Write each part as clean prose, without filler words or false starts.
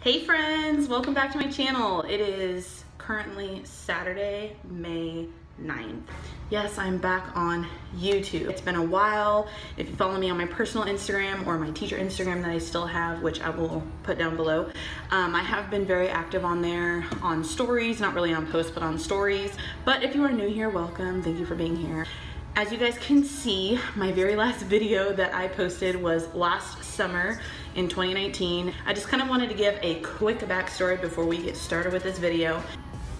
Hey friends, welcome back to my channel. It is currently Saturday, May 9th. Yes, I'm back on YouTube. It's been a while. If you follow me on my personal Instagram or my teacher Instagram that I still have, which I will put down below, I have been very active on there on stories, not really on posts, but on stories. But if you are new here, welcome. Thank you for being here. As you guys can see, my very last video that I posted was last summer in 2019. I just kind of wanted to give a quick backstory before we get started with this video.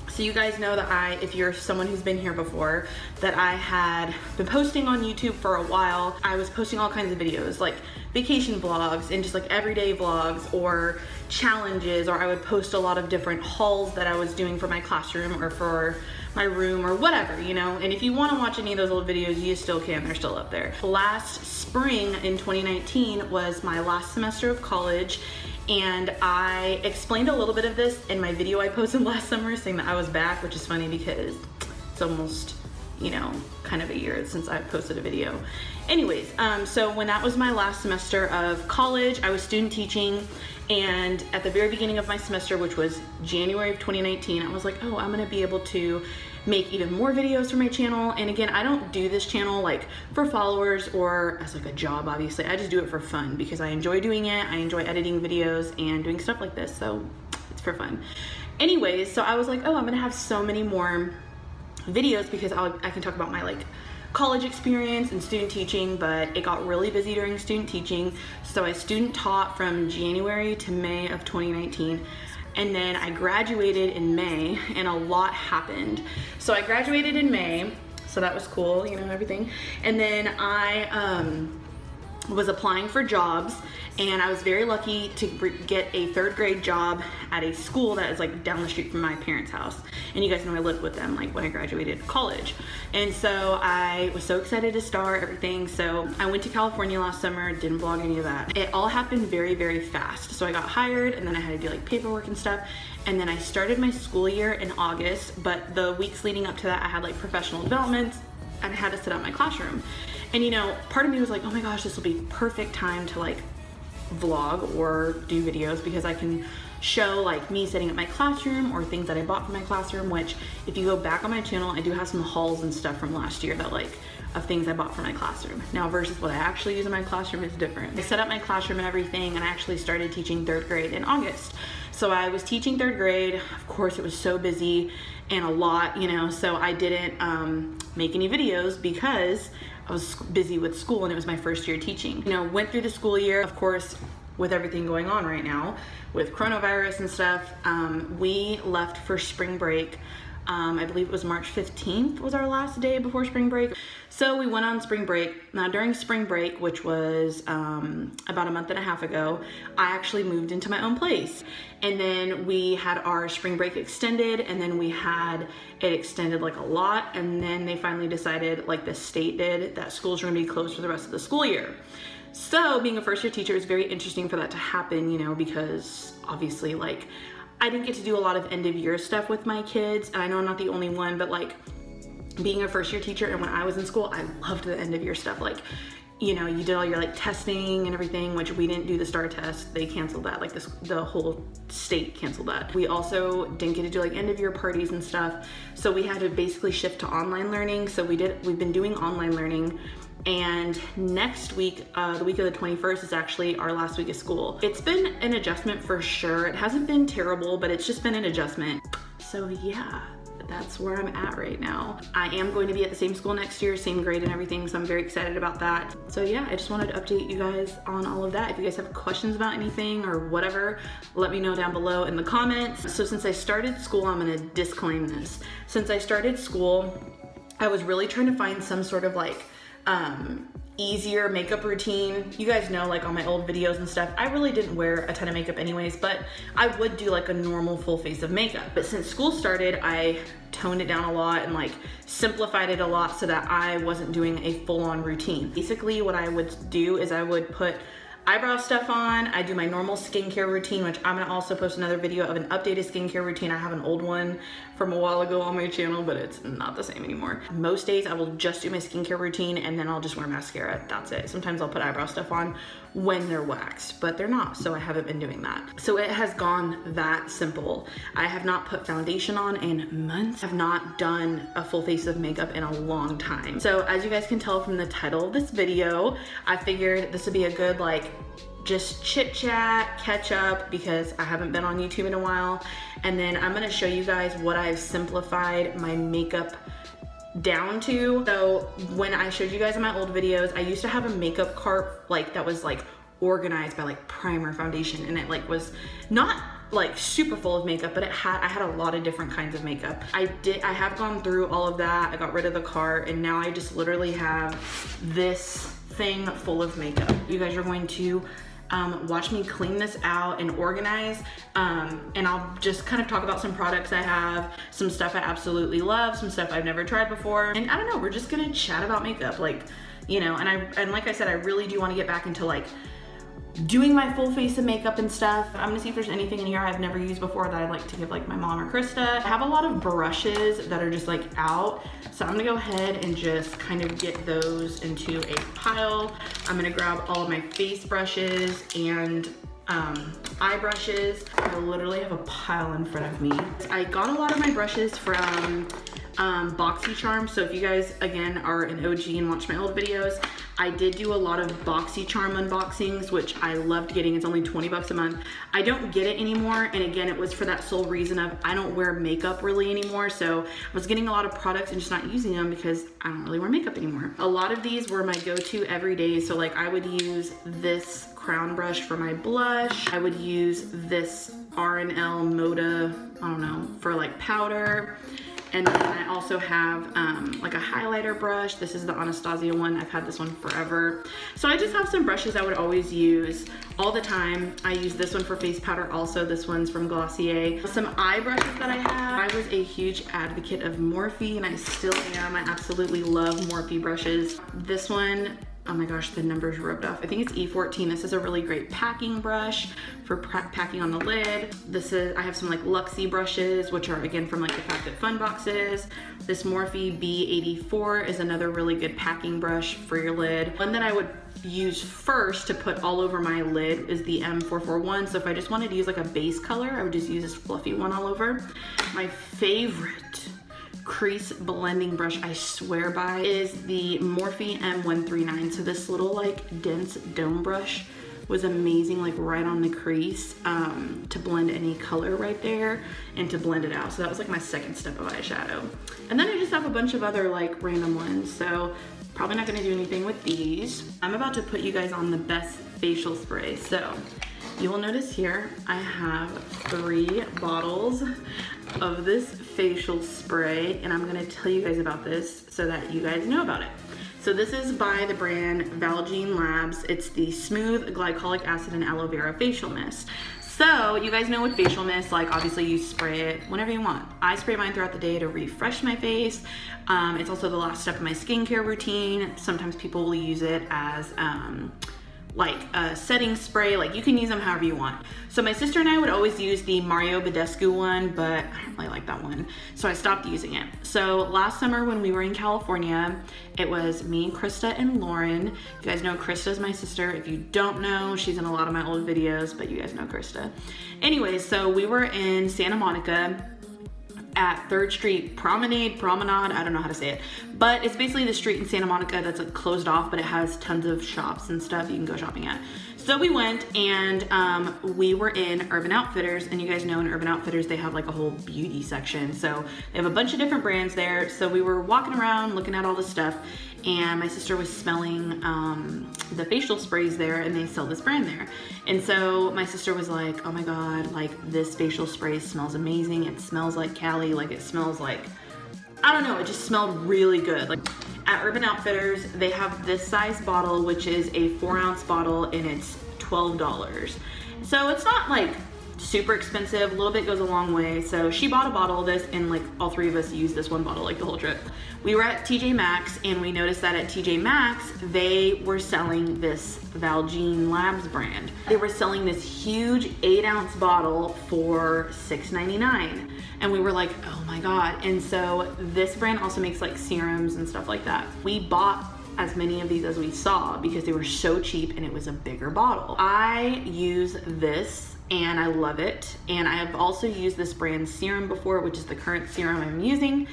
So you guys know that if you're someone who's been here before, that I had been posting on YouTube for a while. I was posting all kinds of videos, like vacation vlogs and just like everyday vlogs or challenges, or I would post a lot of different hauls that I was doing for my classroom or for my room or whatever, you know. And if you want to watch any of those old videos, you still can, they're still up there. Last spring in 2019 was my last semester of college, and I explained a little bit of this in my video I posted last summer saying that I was back, which is funny because it's almost, you know, kind of a year since I posted a video. Anyways, so when that was my last semester of college, I was student teaching, and at the very beginning of my semester, which was January of 2019, I was like, oh, I'm gonna be able to make even more videos for my channel. And again, I don't do this channel like for followers or as like a job, obviously. I just do it for fun because I enjoy doing it. I enjoy editing videos and doing stuff like this, so it's for fun. Anyways, so I was like, oh, I'm gonna have so many more videos because I can talk about my like college experience and student teaching, but it got really busy during student teaching. So I student taught from January to May of 2019. And then I graduated in May, and a lot happened. So I graduated in May, so that was cool, you know, everything. And then I was applying for jobs, and I was very lucky to get a 3rd grade job at a school that is like down the street from my parents' house. And you guys know I lived with them like when I graduated college. And so I was so excited to start everything. So I went to California last summer, didn't vlog any of that. It all happened very, very fast. So I got hired, and then I had to do like paperwork and stuff. And then I started my school year in August, but the weeks leading up to that, I had like professional developments and I had to set up my classroom. And you know, part of me was like, oh my gosh, this will be perfect time to like vlog or do videos because I can show like me setting up my classroom or things that I bought for my classroom, which if you go back on my channel, I do have some hauls and stuff from last year that like of things I bought for my classroom. Now versus what I actually use in my classroom is different. I set up my classroom and everything, and I actually started teaching 3rd grade in August. So I was teaching 3rd grade. Of course, it was so busy and a lot, you know, so I didn't make any videos because I was busy with school and it was my first year teaching. You know, went through the school year, of course, with everything going on right now with coronavirus and stuff. We left for spring break. I believe it was March 15th was our last day before spring break. So we went on spring break. Now during spring break, which was about a month and a half ago, I actually moved into my own place. And then we had our spring break extended, and then we had it extended like a lot. And then they finally decided, like the state did, that schools are gonna be closed for the rest of the school year. So being a first year teacher is very interesting for that to happen, you know, because obviously like I didn't get to do a lot of end of year stuff with my kids. And I know I'm not the only one, but like being a first year teacher, and when I was in school, I loved the end of year stuff. Like, you know, you did all your like testing and everything, which we didn't do the STAR test. They canceled that, like the whole state canceled that. We also didn't get to do like end of year parties and stuff. So we had to basically shift to online learning. So we've been doing online learning. And next week, the week of the 21st is actually our last week of school. It's been an adjustment for sure. It hasn't been terrible, but it's just been an adjustment. So yeah, that's where I'm at right now. I am going to be at the same school next year, same grade and everything, so I'm very excited about that. So yeah, I just wanted to update you guys on all of that. If you guys have questions about anything or whatever, let me know down below in the comments. So since I started school, I'm gonna disclaim this. Since I started school, I was really trying to find some sort of like easier makeup routine. You guys know, like on my old videos and stuff, I really didn't wear a ton of makeup anyways, but I would do like a normal full face of makeup. But since school started, I toned it down a lot and like simplified it a lot so that I wasn't doing a full-on routine. Basically what I would do is I would put eyebrow stuff on. I do my normal skincare routine, which I'm gonna also post another video of an updated skincare routine. I have an old one from a while ago on my channel, but it's not the same anymore. Most days I will just do my skincare routine and then I'll just wear mascara. That's it. Sometimes I'll put eyebrow stuff on when they're waxed, but they're not, so I haven't been doing that. So it has gone that simple. I have not put foundation on in months. I've not done a full face of makeup in a long time. So as you guys can tell from the title of this video, I figured this would be a good like just chit chat, catch up, because I haven't been on YouTube in a while. And then I'm gonna show you guys what I've simplified my makeup down to. So when I showed you guys in my old videos, I used to have a makeup cart like that was like organized by like primer, foundation, and it like was not like super full of makeup, but I had a lot of different kinds of makeup. I have gone through all of that. I got rid of the cart and now I just literally have this thing full of makeup. You guys are going to watch me clean this out and organize, and I'll just kind of talk about some products I have, some stuff I absolutely love, some stuff I've never tried before, and I don't know, we're just gonna chat about makeup, like, you know. And like I said, I really do want to get back into like doing my full face of makeup and stuff. I'm gonna see if there's anything in here I've never used before that I'd like to give like my mom or Krista. I have a lot of brushes that are just like out, so I'm gonna go ahead and just kind of get those into a pile. I'm gonna grab all of my face brushes and eye brushes. I literally have a pile in front of me. I got a lot of my brushes from BoxyCharm. So if you guys again are an OG and watch my old videos, I did do a lot of BoxyCharm unboxings, which I loved getting. It's only 20 bucks a month. I don't get it anymore, and again, it was for that sole reason of I don't wear makeup really anymore, so I was getting a lot of products and just not using them because I don't really wear makeup anymore. A lot of these were my go-to every day, so like I would use this crown brush for my blush. I would use this R&L Moda, I don't know, for like powder. And then I also have like a highlighter brush. This is the Anastasia one. I've had this one forever. So I just have some brushes I would always use all the time. I use this one for face powder also. This one's from Glossier. Some eye brushes that I have. I was a huge advocate of Morphe and I still am. I absolutely love Morphe brushes. This one, oh my gosh, the number's rubbed off. I think it's E14. This is a really great packing brush for packing on the lid. I have some like Luxie brushes, which are again from like the FabFitFun boxes. This Morphe B84 is another really good packing brush for your lid. One that I would use first to put all over my lid is the M441. So if I just wanted to use like a base color, I would just use this fluffy one all over. My favorite crease blending brush I swear by is the Morphe M139. So this little like dense dome brush was amazing, like right on the crease, to blend any color right there and to blend it out. So that was like my second step of eyeshadow. And then I just have a bunch of other like random ones. So probably not gonna do anything with these. I'm about to put you guys on the best facial spray. So you will notice here, I have 3 bottles of this facial spray, and I'm gonna tell you guys about this so that you guys know about it. So this is by the brand Valgene Labs. It's the Smooth Glycolic Acid and Aloe Vera Facial Mist. So you guys know with facial mist, like obviously you spray it whenever you want. I spray mine throughout the day to refresh my face. It's also the last step of my skincare routine. Sometimes people will use it as like a setting spray. Like you can use them however you want. So my sister and I would always use the Mario Badescu one, but I don't really like that one, so I stopped using it. So last summer when we were in California, it was me, Krista, and Lauren. You guys know Krista's my sister. If you don't know, she's in a lot of my old videos, but you guys know Krista. Anyways, so we were in Santa Monica at 3rd Street Promenade, I don't know how to say it, but it's basically the street in Santa Monica that's like closed off, but it has tons of shops and stuff you can go shopping at. So we went and we were in Urban Outfitters, and you guys know in Urban Outfitters they have like a whole beauty section, so they have a bunch of different brands there. So we were walking around looking at all this stuff, and my sister was smelling the facial sprays there, and they sell this brand there. And so my sister was like, oh my god, like this facial spray smells amazing. It smells like Cali, like it smells like, I don't know, it just smelled really good. Like at Urban Outfitters, they have this size bottle, which is a 4-ounce bottle, and it's $12. So it's not like Super expensive, a little bit goes a long way. So she bought a bottle of this, and like all three of us used this one bottle like the whole trip. We were at TJ Maxx, and we noticed that at TJ Maxx, they were selling this Valjean Labs brand. They were selling this huge 8-ounce bottle for $6.99. And we were like, oh my God. And so this brand also makes like serums and stuff like that. We bought as many of these as we saw because they were so cheap, and it was a bigger bottle. I use this and I love it. And I have also used this brand serum before, which is the current serum I'm using.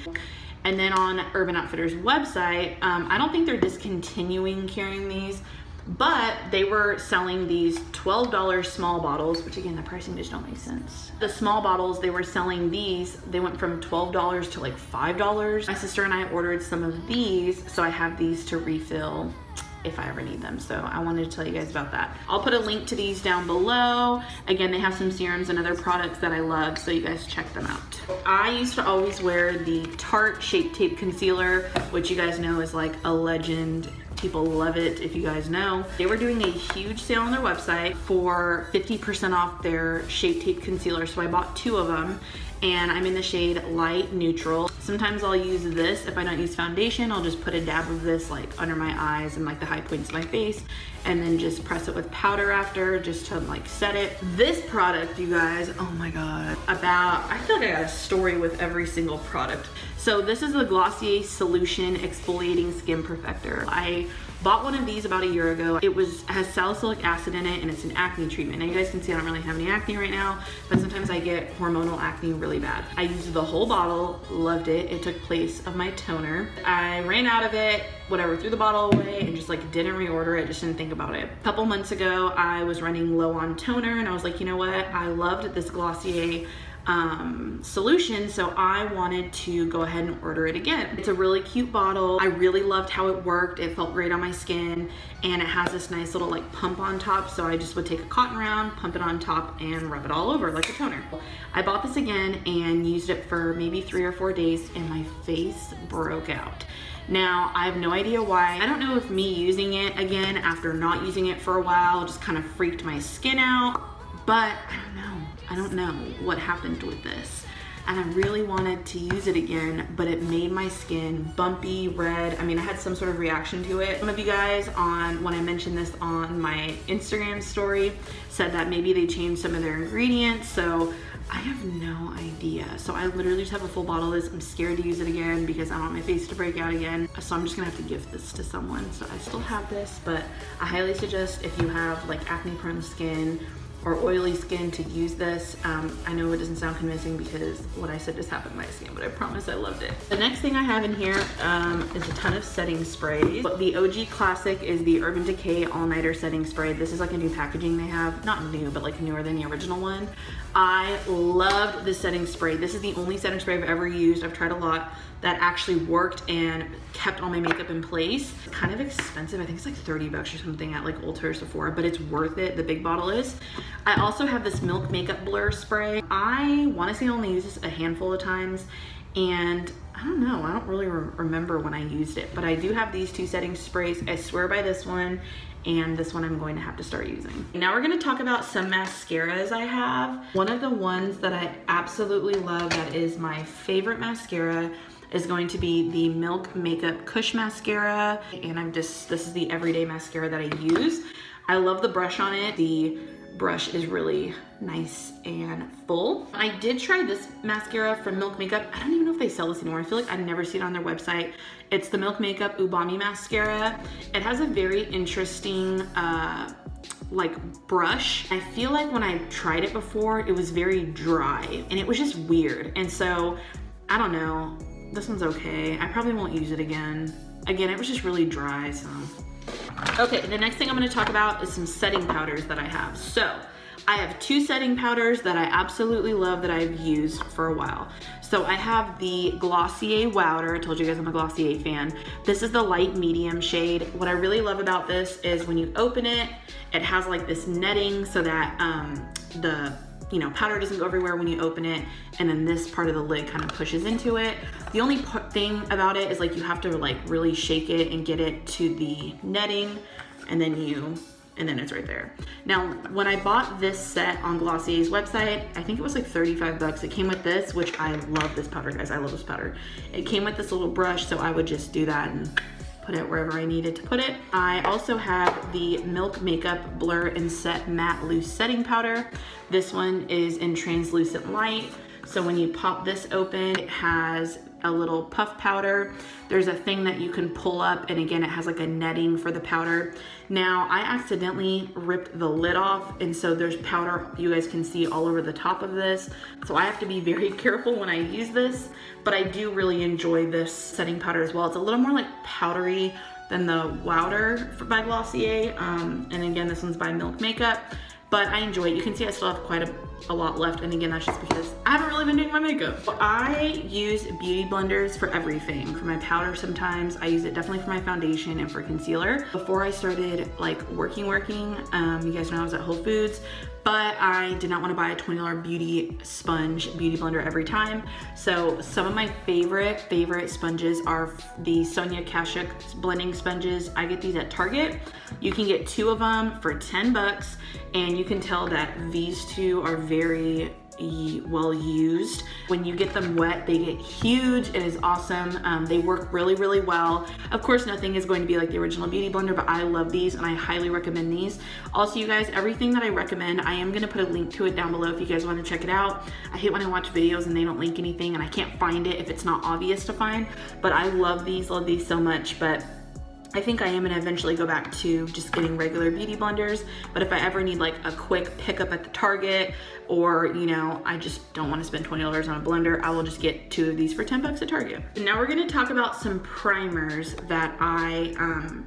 And then on Urban Outfitters website, I don't think they're discontinuing carrying these, but they were selling these $12 small bottles, which again, the pricing just don't make sense. The small bottles, they were selling these, they went from $12 to like $5. My sister and I ordered some of these, so I have these to refill if I ever need them. So I wanted to tell you guys about that. I'll put a link to these down below. Again, they have some serums and other products that I love, so you guys check them out. I used to always wear the Tarte Shape Tape Concealer, which you guys know is like a legend. People love it, if you guys know. They were doing a huge sale on their website for 50% off their Shape Tape Concealer, so I bought 2 of them, and I'm in the shade Light Neutral. Sometimes I'll use this. If I don't use foundation, I'll just put a dab of this like under my eyes and like the high points of my face, and then just press it with powder after, just to like set it. This product, you guys, oh my God. I feel like I got a story with every single product. So this is the Glossier Solution Exfoliating Skin Perfector. I bought one of these about a year ago. It has salicylic acid in it, and it's an acne treatment. Now you guys can see I don't really have any acne right now, but sometimes I get hormonal acne really bad. I used the whole bottle, loved it. It took place of my toner. I ran out of it, whatever, threw the bottle away and just like didn't reorder it, just didn't think about it. A couple months ago, I was running low on toner, and I was like, you know what? I loved this Glossier solution, so I wanted to go ahead and order it again. It's a really cute bottle. I really loved how it worked. It felt great on my skin, and it has this nice little like pump on top, so I just would take a cotton round, pump it on top, and rub it all over like a toner. I bought this again and used it for maybe 3 or 4 days, and my face broke out. Now, I have no idea why. I don't know if me using it again after not using it for a while just kind of freaked my skin out, but I don't know what happened with this. And I really wanted to use it again, but it made my skin bumpy, red. I mean, I had some sort of reaction to it. Some of you guys when I mentioned this on my Instagram story, said that maybe they changed some of their ingredients, so I have no idea. So I literally just have a full bottle of this. I'm scared to use it again because I don't want my face to break out again. So I'm just gonna have to gift this to someone. So I still have this, but I highly suggest if you have like acne prone skin or oily skin to use this. I know it doesn't sound convincing because what I said just happened to my skin, but I promise I loved it. The next thing I have in here is a ton of setting sprays. The OG classic is the Urban Decay All Nighter Setting Spray. This is like a new packaging they have. Not new, but like newer than the original one. I loved this setting spray. This is the only setting spray I've ever used. I've tried a lot that actually worked and kept all my makeup in place. Kind of expensive. I think it's like 30 bucks or something at like Ulta or Sephora, but it's worth it. The big bottle is. I also have this Milk Makeup Blur Spray. I want to say I only used this a handful of times, and I don't know, I don't really remember when I used it, but I do have these 2 setting sprays. I swear by this one, and this one I'm going to have to start using. Now we're going to talk about some mascaras I have. One of the ones that I absolutely love, that is my favorite mascara, is going to be the Milk Makeup Kush Mascara, and this is the everyday mascara that I use. I love the brush on it. The brush is really nice and full. I did try this mascara from Milk Makeup. I don't even know if they sell this anymore. I feel like I've never seen it on their website. It's the Milk Makeup Ubami Mascara. It has a very interesting like brush. I feel like when I tried it before, it was very dry and it was just weird. And so, I don't know, this one's okay. I probably won't use it again. Again, it was just really dry, so. Okay, the next thing I'm gonna talk about is some setting powders that I have. So, I have 2 setting powders that I absolutely love that I've used for a while. So I have the Glossier Wowder. I told you guys I'm a Glossier fan. This is the light medium shade. What I really love about this is when you open it, it has like this netting so that the powder doesn't go everywhere when you open it, and then this part of the lid kind of pushes into it. The only thing about it is like you have to like really shake it and get it to the netting, and then you and then it's right there. Now, when I bought this set on Glossier's website, I think it was like 35 bucks. It came with this, which I love this powder, guys. I love this powder. It came with this little brush, so I would just do that and put it wherever I needed to put it. I also have the Milk Makeup Blur and Set Matte Loose Setting Powder. This one is in Translucent Light. So when you pop this open, it has a little puff powder. There's a thing that you can pull up, and again, it has like a netting for the powder. Now, I accidentally ripped the lid off, and so there's powder you guys can see all over the top of this. So I have to be very careful when I use this, but I do really enjoy this setting powder as well. It's a little more like powdery than the Wowder by Glossier. And again, this one's by Milk Makeup. But I enjoy it. You can see I still have quite a lot left, and again, that's just because I haven't really been doing my makeup. I use beauty blenders for everything. For my powder sometimes, I use it definitely for my foundation and for concealer. Before I started like working, you guys know I was at Whole Foods, but I did not want to buy a $20 beauty blender every time. So some of my favorite sponges are the Sonia Kashuk blending sponges. I get these at Target. You can get 2 of them for 10 bucks, and you can tell that these 2 are very well used. When you get them wet, they get huge. It is awesome. They work really, really well. Of course, nothing is going to be like the original beauty blender, but I love these and I highly recommend these. Also, you guys, everything that I recommend, I am gonna put a link to it down below if you guys want to check it out. I hate when I watch videos and they don't link anything and I can't find it if it's not obvious to find, but I love these so much. But I think I am gonna eventually go back to just getting regular beauty blenders, but if I ever need like a quick pickup at the Target, or you know, I just don't want to spend $20 on a blender, I will just get 2 of these for 10 bucks at Target. And now we're gonna talk about some primers that I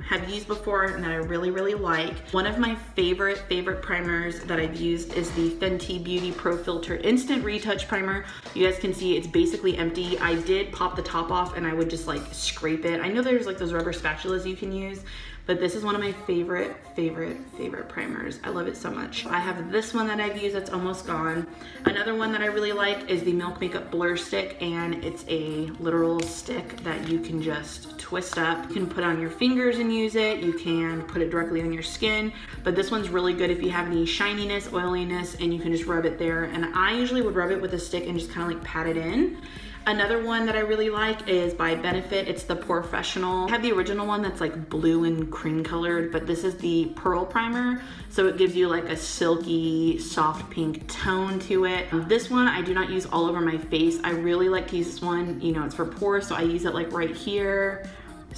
have used before and that I really, really like. One of my favorite primers that I've used is the Fenty Beauty Pro Filter Instant Retouch Primer. You guys can see it's basically empty. I did pop the top off and I would just like scrape it. I know there's like those rubber spatulas you can use, but this is one of my favorite primers. I love it so much. I have this one that I've used that's almost gone. Another one that I really like is the Milk Makeup Blur Stick, and it's a literal stick that you can just twist up. You can put on your fingers and use it. You can put it directly on your skin, but this one's really good if you have any shininess, oiliness, and you can just rub it there. And I usually would rub it with a stick and just kind of like pat it in. Another one that I really like is by Benefit. It's the Professional. I have the original one that's like blue and cream colored, but this is the Pearl Primer. So it gives you like a silky, soft pink tone to it. This one I do not use all over my face. I really like to use this one, you know, it's for pores, so I use it like right here,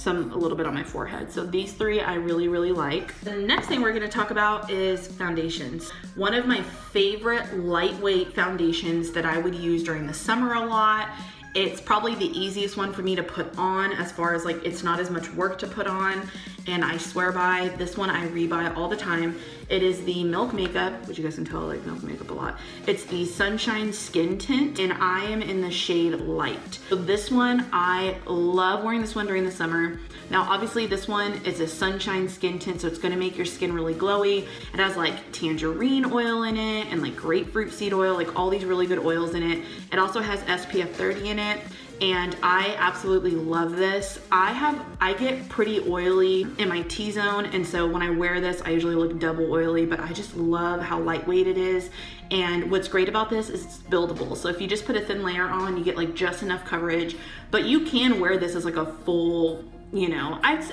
a little bit on my forehead. So these 3 I really, really like. The next thing we're gonna talk about is foundations. One of my favorite lightweight foundations that I would use during the summer a lot. It's probably the easiest one for me to put on, as far as like it's not as much work to put on, and I swear by this one. I rebuy all the time. It is the Milk Makeup, which you guys can tell I like Milk Makeup a lot. It's the Sunshine Skin Tint, and I am in the shade Light. So this one, I love wearing this one during the summer. Now obviously this one is a Sunshine Skin Tint, so it's gonna make your skin really glowy. It has like tangerine oil in it and like grapefruit seed oil, like all these really good oils in it. It also has SPF 30 in it, and I absolutely love this. I get pretty oily in my T-zone, and so when I wear this, I usually look double oily, but I just love how lightweight it is. And what's great about this is it's buildable. So if you just put a thin layer on, you get like just enough coverage, but you can wear this as like a full, you know, I'd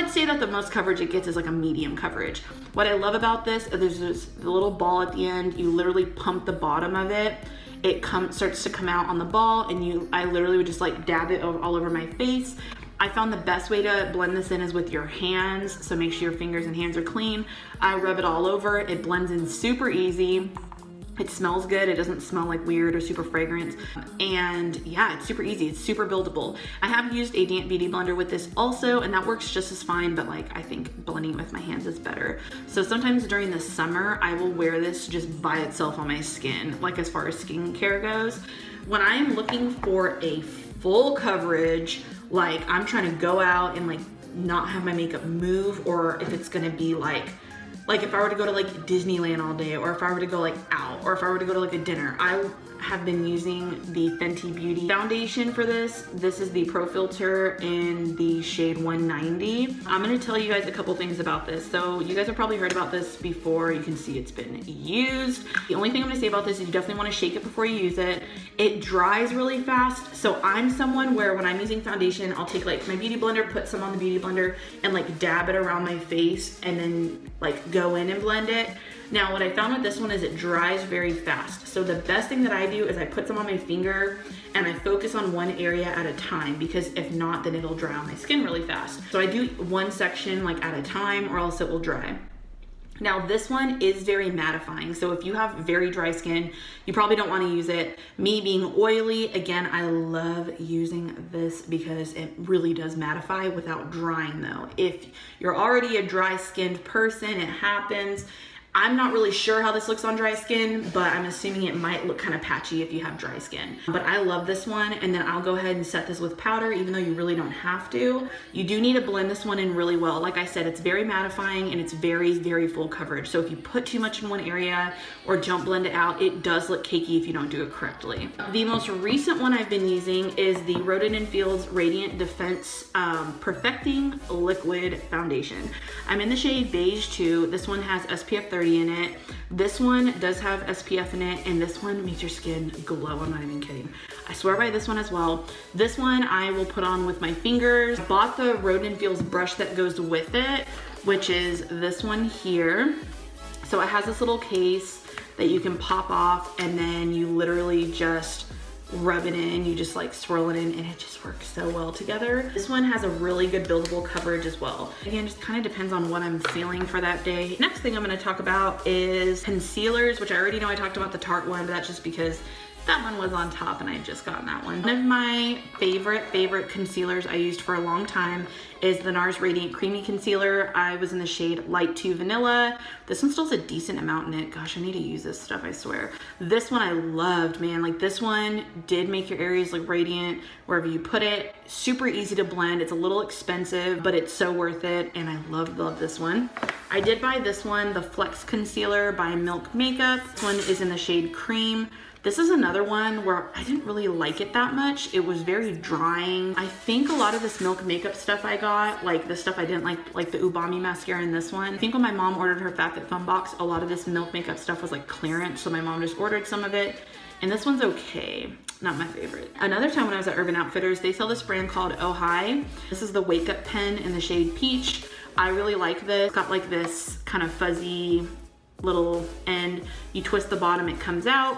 say that the most coverage it gets is like a medium coverage. What I love about this, there's this little ball at the end. You literally pump the bottom of it. It starts to come out on the ball, and I literally would just like dab it all over my face. I found the best way to blend this in is with your hands, so make sure your fingers and hands are clean. I rub it all over. It blends in super easy. It smells good. It doesn't smell like weird or super fragrant. And yeah, it's super easy. It's super buildable. I have used a damp beauty blender with this also, and that works just as fine, but like I think blending it with my hands is better. So sometimes during the summer, I will wear this just by itself on my skin, like as far as skincare goes. When I'm looking for a full coverage, like I'm trying to go out and like not have my makeup move, or if it's gonna be like if I were to go to like Disneyland all day, or if I were to go like out, or if I were to go to like a dinner, have been using the Fenty Beauty foundation for this. This is the Pro Filter in the shade 190. I'm gonna tell you guys a couple things about this. So you guys have probably heard about this before. You can see it's been used. The only thing I'm gonna say about this is you definitely wanna shake it before you use it. It dries really fast. So I'm someone where when I'm using foundation, I'll take like my beauty blender, put some on the beauty blender and like dab it around my face and then like go in and blend it. Now what I found with this one is it dries very fast. So the best thing that I do is I put some on my finger and I focus on one area at a time, because if not, then it'll dry on my skin really fast. So I do one section like at a time or else it will dry. Now this one is very mattifying. So if you have very dry skin, you probably don't want to use it. Me being oily, again, I love using this because it really does mattify without drying though. If you're already a dry skinned person, it happens. I'm not really sure how this looks on dry skin, but I'm assuming it might look kind of patchy if you have dry skin. But I love this one, and then I'll go ahead and set this with powder, even though you really don't have to. You do need to blend this one in really well. Like I said, it's very mattifying and it's very, very full coverage. So if you put too much in one area or don't blend it out, it does look cakey if you don't do it correctly. The most recent one I've been using is the Rodan & Fields Radiant Defense Perfecting Liquid Foundation. I'm in the shade Beige 2. This one has SPF 30 in it. This one does have SPF in it, and this one makes your skin glow. I'm not even kidding. I swear by this one as well. This one I will put on with my fingers. I bought the Rodan & Fields brush that goes with it, which is this one here. So it has this little case that you can pop off, and then you literally just rub it in, you just like swirl it in, and it just works so well together. This one has a really good buildable coverage as well. Again, just kind of depends on what I'm feeling for that day. Next thing I'm going to talk about is concealers, which I already know I talked about the Tarte one, but that's just because that one was on top and I had just gotten that one. One of my favorite concealers I used for a long time is the NARS Radiant Creamy Concealer. I was in the shade Light 2 Vanilla. This one still has a decent amount in it. Gosh, I need to use this stuff, I swear. This one I loved, man. Like this one did make your areas look radiant wherever you put it. Super easy to blend. It's a little expensive, but it's so worth it. And I love this one. I did buy this one, the Flex Concealer by Milk Makeup. This one is in the shade Cream. This is another one where I didn't really like it that much. It was very drying. I think a lot of this Milk Makeup stuff I got, like the stuff I didn't like the Ubami mascara in this one. I think when my mom ordered her FabFitFun box, a lot of this Milk Makeup stuff was like clearance, so my mom just ordered some of it. And this one's okay, not my favorite. Another time when I was at Urban Outfitters, they sell this brand called Oh Hi. This is the Wake Up Pen in the shade Peach. I really like this. It's got like this kind of fuzzy little end. You twist the bottom, it comes out.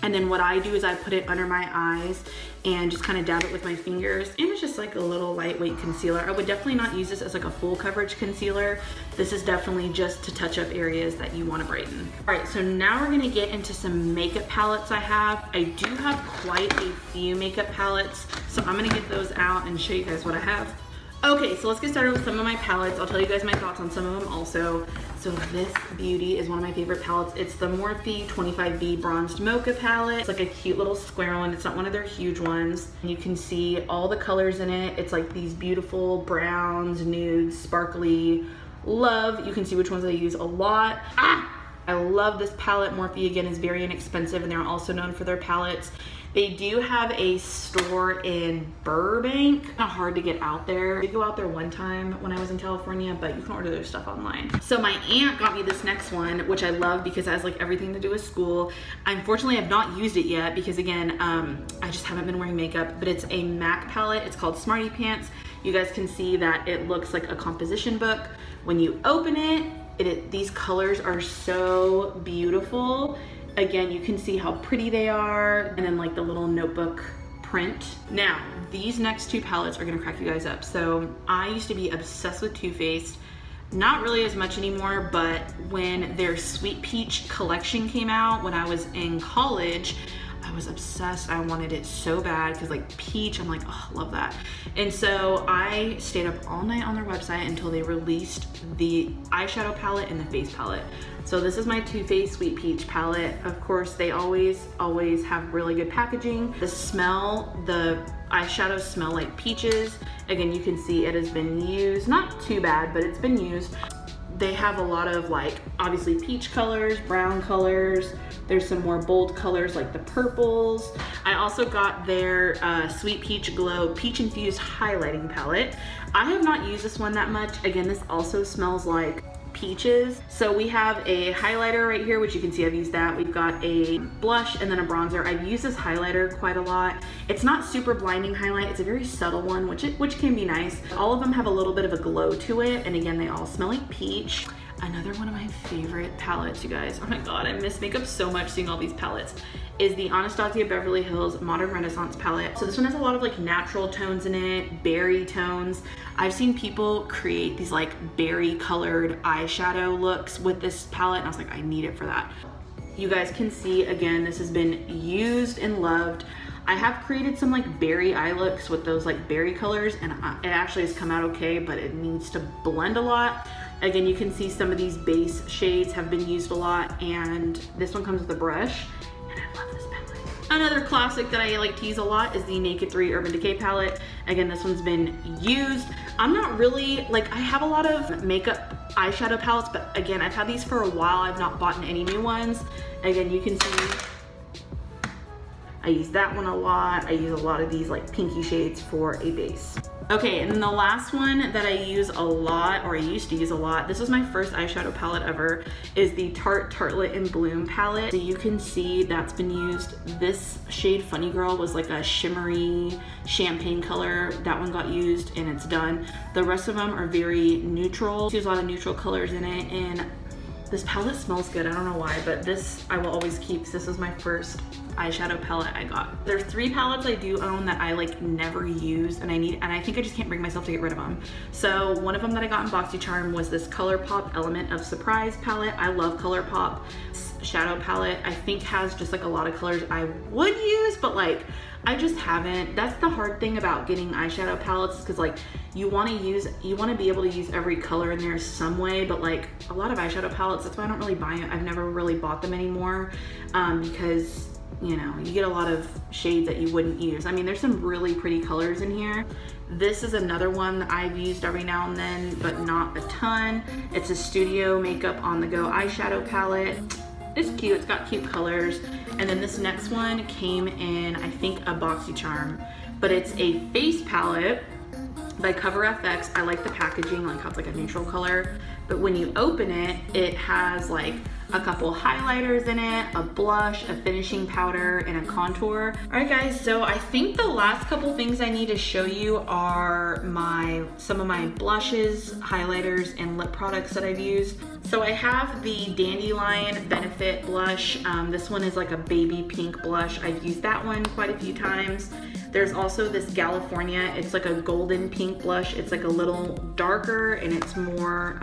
And then what I do is I put it under my eyes and just kind of dab it with my fingers. And it's just like a little lightweight concealer. I would definitely not use this as like a full coverage concealer. This is definitely just to touch up areas that you want to brighten. All right, so now we're gonna get into some makeup palettes I have. I do have quite a few makeup palettes, so I'm gonna get those out and show you guys what I have. Okay, so let's get started with some of my palettes. I'll tell you guys my thoughts on some of them also. So this beauty is one of my favorite palettes. It's the Morphe 25B Bronzed Mocha palette. It's like a cute little square one. It's not one of their huge ones. You can see all the colors in it. It's like these beautiful browns, nudes, sparkly. Love. You can see which ones I use a lot. I love this palette. Morphe, again, is very inexpensive, and they're also known for their palettes. They do have a store in Burbank. Kind of hard to get out there. I did go out there one time when I was in California, but you can order their stuff online. So my aunt got me this next one, which I love because it has like everything to do with school. I unfortunately have not used it yet because again, I just haven't been wearing makeup, but it's a MAC palette. It's called Smarty Pants. You guys can see that it looks like a composition book. When you open it, these colors are so beautiful. Again, you can see how pretty they are, and then like the little notebook print. Now, these next two palettes are gonna crack you guys up. So I used to be obsessed with Too Faced. Not really as much anymore, but when their Sweet Peach collection came out when I was in college, I was obsessed. I wanted it so bad because like peach, I'm like, oh, love that. And so I stayed up all night on their website until they released the eyeshadow palette and the face palette. So this is my Too Faced Sweet Peach palette. Of course, they always have really good packaging. The smell, the eyeshadows smell like peaches. Again, you can see it has been used, not too bad, but it's been used. they have a lot of like, obviously peach colors, brown colors. There's some more bold colors like the purples. I also got their Sweet Peach Glow Peach Infused Highlighting Palette. I have not used this one that much. Again, this also smells like peaches. So we have a highlighter right here, which you can see I've used that. We've got a blush and then a bronzer. I've used this highlighter quite a lot. It's not super blinding highlight. It's a very subtle one, which can be nice. All of them have a little bit of a glow to it. And again, they all smell like peach. Another one of my favorite palettes, you guys. Oh my God, I miss makeup so much seeing all these palettes, is the Anastasia Beverly Hills Modern Renaissance palette. So this one has a lot of like natural tones in it, berry tones. I've seen people create these like berry colored eyeshadow looks with this palette, and I was like, I need it for that. You guys can see, again, this has been used and loved. I have created some like berry eye looks with those like berry colors, and it actually has come out okay, but it needs to blend a lot. Again, you can see some of these base shades have been used a lot, and this one comes with a brush, and I love this palette. Another classic that I like to use a lot is the Naked 3 Urban Decay palette. Again, this one's been used. I'm not really, like, I have a lot of makeup eyeshadow palettes, but again, I've had these for a while. I've not bought any new ones. Again, you can see I use that one a lot. I use a lot of these like pinky shades for a base. Okay, and then the last one that I use a lot, or I used to use a lot, this was my first eyeshadow palette ever, is the Tarte Tartelette in Bloom palette. So you can see that's been used. This shade Funny Girl was like a shimmery champagne color. That one got used and it's done. The rest of them are very neutral. There's a lot of neutral colors in it, and this palette smells good. I don't know why, but this I will always keep. This was my first eyeshadow palette I got. There's 3 palettes I do own that I like never use, and I think I just can't bring myself to get rid of them. So one of them that I got in BoxyCharm was this ColourPop Element of Surprise palette. I love ColourPop shadow palette. I think has just like a lot of colors I would use, but like I just haven't. That's the hard thing about getting eyeshadow palettes, because like you want to be able to use every color in there some way, but like a lot of eyeshadow palettes, that's why I don't really buy it. I've never really bought them anymore, because you know, you get a lot of shades that you wouldn't use. I mean, there's some really pretty colors in here. This is another one that I've used every now and then, but not a ton. It's a Studio Makeup On The Go eyeshadow palette. It's cute, it's got cute colors. And then this next one came in, I think, a BoxyCharm, but it's a face palette by CoverFX. I like the packaging, like how it's like a neutral color, but when you open it, it has like a couple highlighters in it, a blush, a finishing powder, and a contour. All right guys, so I think the last couple things I need to show you are some of my blushes, highlighters, and lip products that I've used. So I have the Dandelion Benefit blush. This one is like a baby pink blush. I've used that one quite a few times. There's also this California. It's like a golden pink blush. It's like a little darker and it's more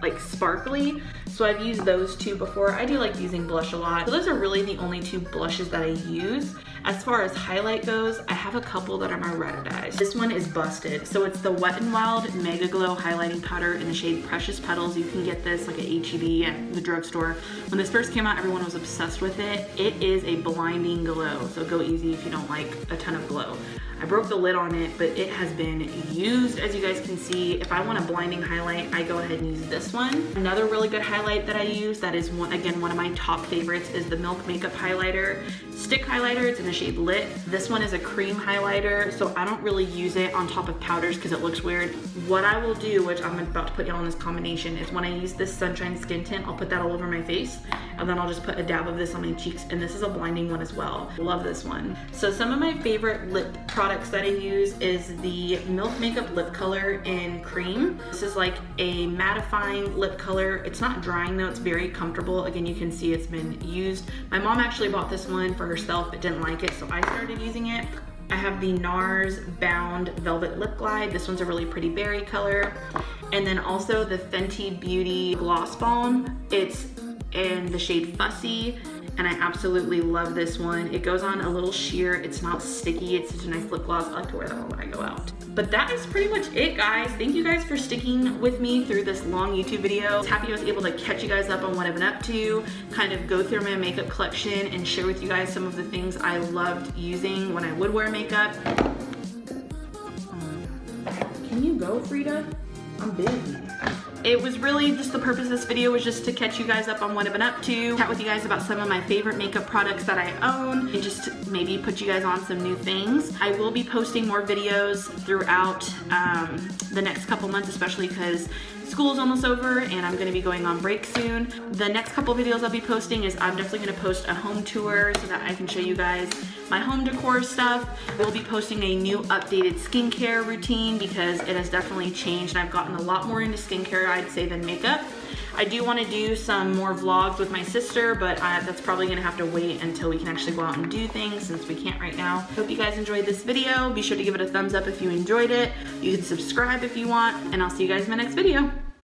like sparkly. So I've used those two before. I do like using blush a lot. So those are really the only 2 blushes that I use. As far as highlight goes, I have a couple that are my ride or dies. This one is Busted. So it's the Wet n Wild Mega Glow Highlighting Powder in the shade Precious Petals. You can get this like at H-E-B at the drugstore. When this first came out, everyone was obsessed with it. It is a blinding glow, so go easy if you don't like a ton of glow. I broke the lid on it, but it has been used, as you guys can see. If I want a blinding highlight, I go ahead and use this one. Another really good highlight that I use that is, one of my top favorites, is the Milk Makeup Highlighter Stick Highlighter. It's in the shade Lit. This one is a cream highlighter, so I don't really use it on top of powders because it looks weird. What I will do, which I'm about to put y'all in this combination, is when I use this Sunshine Skin Tint, I'll put that all over my face, and then I'll just put a dab of this on my cheeks, and this is a blinding one as well. Love this one. So some of my favorite lip products that I use is the Milk Makeup Lip Color in Cream. This is like a mattifying lip color. It's not drying though, it's very comfortable. Again, you can see it's been used. My mom actually bought this one for herself but didn't like it, so I started using it. I have the NARS Bound Velvet Lip Glide. This one's a really pretty berry color. And then also the Fenty Beauty Gloss Balm. It's in the shade Fussy, and I absolutely love this one. It goes on a little sheer. It's not sticky. It's such a nice lip gloss. I like to wear that one when I go out. But that is pretty much it, guys. Thank you guys for sticking with me through this long YouTube video. I was happy I was able to catch you guys up on what I've been up to, kind of go through my makeup collection and share with you guys some of the things I loved using when I would wear makeup. Can you go, Frida? I'm busy. it was really just the purpose of this video was just to catch you guys up on what I've been up to, chat with you guys about some of my favorite makeup products that I own, and just maybe put you guys on some new things. I will be posting more videos throughout the next couple months, especially because school's almost over and I'm gonna be going on break soon. The next couple videos I'll be posting is I'm definitely gonna post a home tour so that I can show you guys my home decor stuff. We'll be posting a new updated skincare routine because it has definitely changed and I've gotten a lot more into skincare, I'd say, than makeup. I do want to do some more vlogs with my sister, but that's probably gonna have to wait until we can actually go out and do things since we can't right now. Hope you guys enjoyed this video. Be sure to give it a thumbs up if you enjoyed it. You can subscribe if you want, and I'll see you guys in my next video.